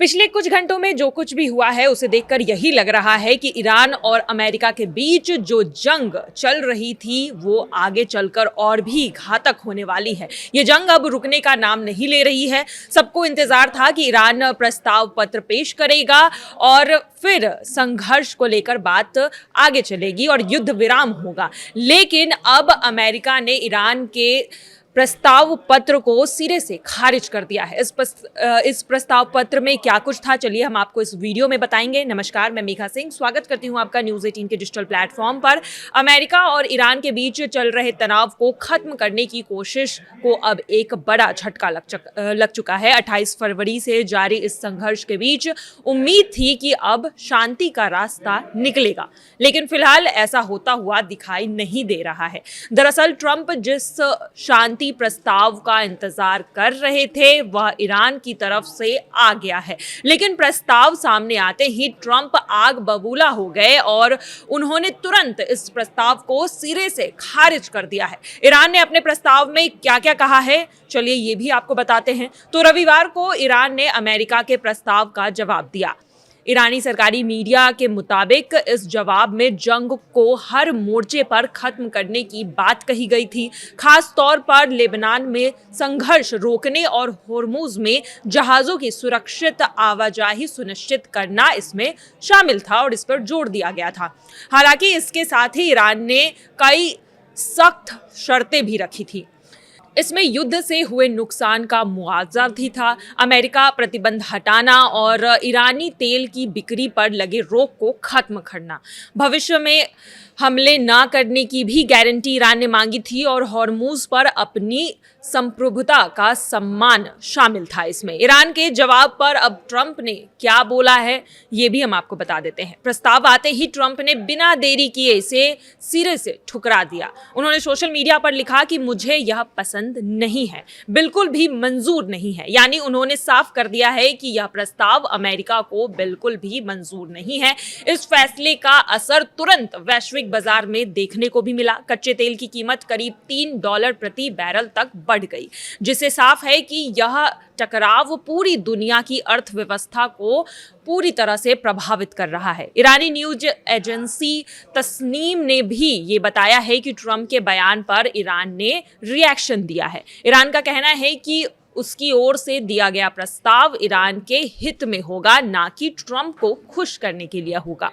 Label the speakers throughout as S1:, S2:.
S1: पिछले कुछ घंटों में जो कुछ भी हुआ है उसे देखकर यही लग रहा है कि ईरान और अमेरिका के बीच जो जंग चल रही थी वो आगे चलकर और भी घातक होने वाली है। ये जंग अब रुकने का नाम नहीं ले रही है। सबको इंतजार था कि ईरान प्रस्ताव पत्र पेश करेगा और फिर संघर्ष को लेकर बात आगे चलेगी और युद्ध विराम होगा। लेकिन अब अमेरिका ने ईरान के प्रस्ताव पत्र को सिरे से खारिज कर दिया है। इस प्रस्ताव पत्र में क्या कुछ था, चलिए हम आपको इस वीडियो में बताएंगे। नमस्कार, मैं मेघा सिंह स्वागत करती हूं आपका न्यूज़ 18 के डिजिटल प्लेटफॉर्म पर। अमेरिका और ईरान के बीच चल रहे तनाव को खत्म करने की कोशिश को अब एक बड़ा झटका लग चुका है। 28 फरवरी से जारी इस संघर्ष के बीच उम्मीद थी कि अब शांति का रास्ता निकलेगा, लेकिन फिलहाल ऐसा होता हुआ दिखाई नहीं दे रहा है। दरअसल ट्रंप जिस शांति प्रस्ताव का इंतजार कर रहे थे वह ईरान की तरफ से आ गया है, लेकिन प्रस्ताव सामने आते ही ट्रंप आग बबूला हो गए और उन्होंने तुरंत इस प्रस्ताव को सिरे से खारिज कर दिया है। ईरान ने अपने प्रस्ताव में क्या क्या कहा है, चलिए ये भी आपको बताते हैं। तो रविवार को ईरान ने अमेरिका के प्रस्ताव का जवाब दिया। ईरानी सरकारी मीडिया के मुताबिक इस जवाब में जंग को हर मोर्चे पर खत्म करने की बात कही गई थी। खास तौर पर लेबनान में संघर्ष रोकने और होर्मुज में जहाज़ों की सुरक्षित आवाजाही सुनिश्चित करना इसमें शामिल था और इस पर जोर दिया गया था। हालांकि इसके साथ ही ईरान ने कई सख्त शर्तें भी रखी थी। इसमें युद्ध से हुए नुकसान का मुआवजा भी था, अमेरिका प्रतिबंध हटाना और ईरानी तेल की बिक्री पर लगे रोक को खत्म करना, भविष्य में हमले ना करने की भी गारंटी ईरान ने मांगी थी और हॉर्मुज पर अपनी संप्रभुता का सम्मान शामिल था इसमें। ईरान के जवाब पर अब ट्रंप ने क्या बोला है ये भी हम आपको बता देते हैं। प्रस्ताव आते ही ट्रंप ने बिना देरी किए इसे सिरे से ठुकरा दिया। उन्होंने सोशल मीडिया पर लिखा कि मुझे यह पसंद नहीं है, बिल्कुल भी मंजूर नहीं है। यानी उन्होंने साफ कर दिया है कि यह प्रस्ताव अमेरिका को बिल्कुल भी मंजूर नहीं है। इस फैसले का असर तुरंत वैश्विक बाजार में देखने को भी मिला। कच्चे तेल की कीमत करीब $3 प्रति बैरल तक बढ़ गई, जिससे साफ है कि यह टकराव पूरी दुनिया की अर्थव्यवस्था को पूरी तरह से प्रभावित कर रहा है। ईरानी न्यूज एजेंसी तस्नीम ने भी ये बताया है कि ट्रंप के बयान पर ईरान ने रिएक्शन दिया है। ईरान का कहना है कि उसकी ओर से दिया गया प्रस्ताव ईरान के हित में होगा, ना कि ट्रंप को खुश करने के लिए होगा।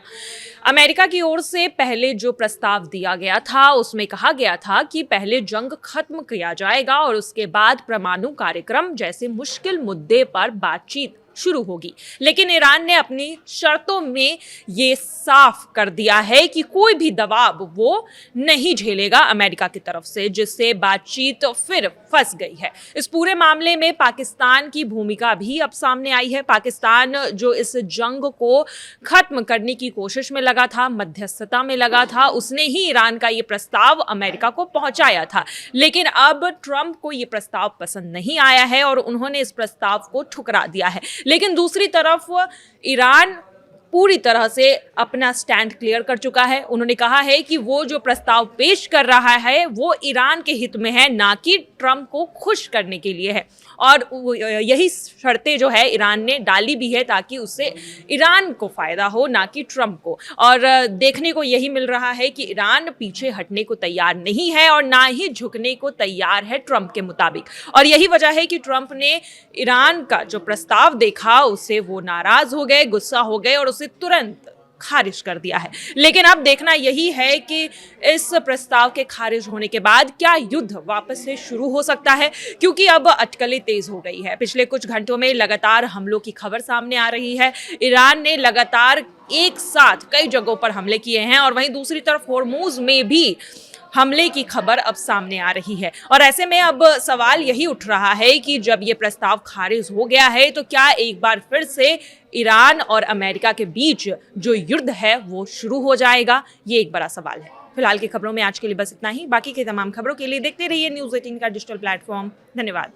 S1: अमेरिका की ओर से पहले जो प्रस्ताव दिया गया था उसमें कहा गया था कि पहले जंग खत्म किया जाएगा और उसके बाद परमाणु कार्यक्रम जैसे मुश्किल मुद्दे पर बातचीत शुरू होगी। लेकिन ईरान ने अपनी शर्तों में ये साफ कर दिया है कि कोई भी दबाव वो नहीं झेलेगा अमेरिका की तरफ से, जिससे बातचीत फिर फंस गई है। इस पूरे मामले में पाकिस्तान की भूमिका भी अब सामने आई है। पाकिस्तान जो इस जंग को खत्म करने की कोशिश में लगा था, मध्यस्थता में लगा था, उसने ही ईरान का ये प्रस्ताव अमेरिका को पहुंचाया था। लेकिन अब ट्रंप को ये प्रस्ताव पसंद नहीं आया है और उन्होंने इस प्रस्ताव को ठुकरा दिया है। लेकिन दूसरी तरफ ईरान पूरी तरह से अपना स्टैंड क्लियर कर चुका है। उन्होंने कहा है कि वो जो प्रस्ताव पेश कर रहा है वो ईरान के हित में है, ना कि ट्रंप को खुश करने के लिए है। और यही शर्तें जो है ईरान ने डाली भी है ताकि उससे ईरान को फायदा हो, ना कि ट्रंप को। और देखने को यही मिल रहा है कि ईरान पीछे हटने को तैयार नहीं है और ना ही झुकने को तैयार है ट्रंप के मुताबिक। और यही वजह है कि ट्रंप ने ईरान का जो प्रस्ताव देखा उससे वो नाराज हो गए, गुस्सा हो गए और उसे तुरंत खारिज कर दिया है। लेकिन अब देखना यही है कि इस प्रस्ताव के खारिज होने के बाद क्या युद्ध वापस से शुरू हो सकता है, क्योंकि अब अटकलें तेज हो गई है। पिछले कुछ घंटों में लगातार हमलों की खबर सामने आ रही है। ईरान ने लगातार एक साथ कई जगहों पर हमले किए हैं और वहीं दूसरी तरफ होर्मुज में भी हमले की खबर अब सामने आ रही है। और ऐसे में अब सवाल यही उठ रहा है कि जब ये प्रस्ताव खारिज हो गया है तो क्या एक बार फिर से ईरान और अमेरिका के बीच जो युद्ध है वो शुरू हो जाएगा? ये एक बड़ा सवाल है। फिलहाल की खबरों में आज के लिए बस इतना ही। बाकी के तमाम खबरों के लिए देखते रहिए न्यूज़ 18 का डिजिटल प्लेटफॉर्म। धन्यवाद।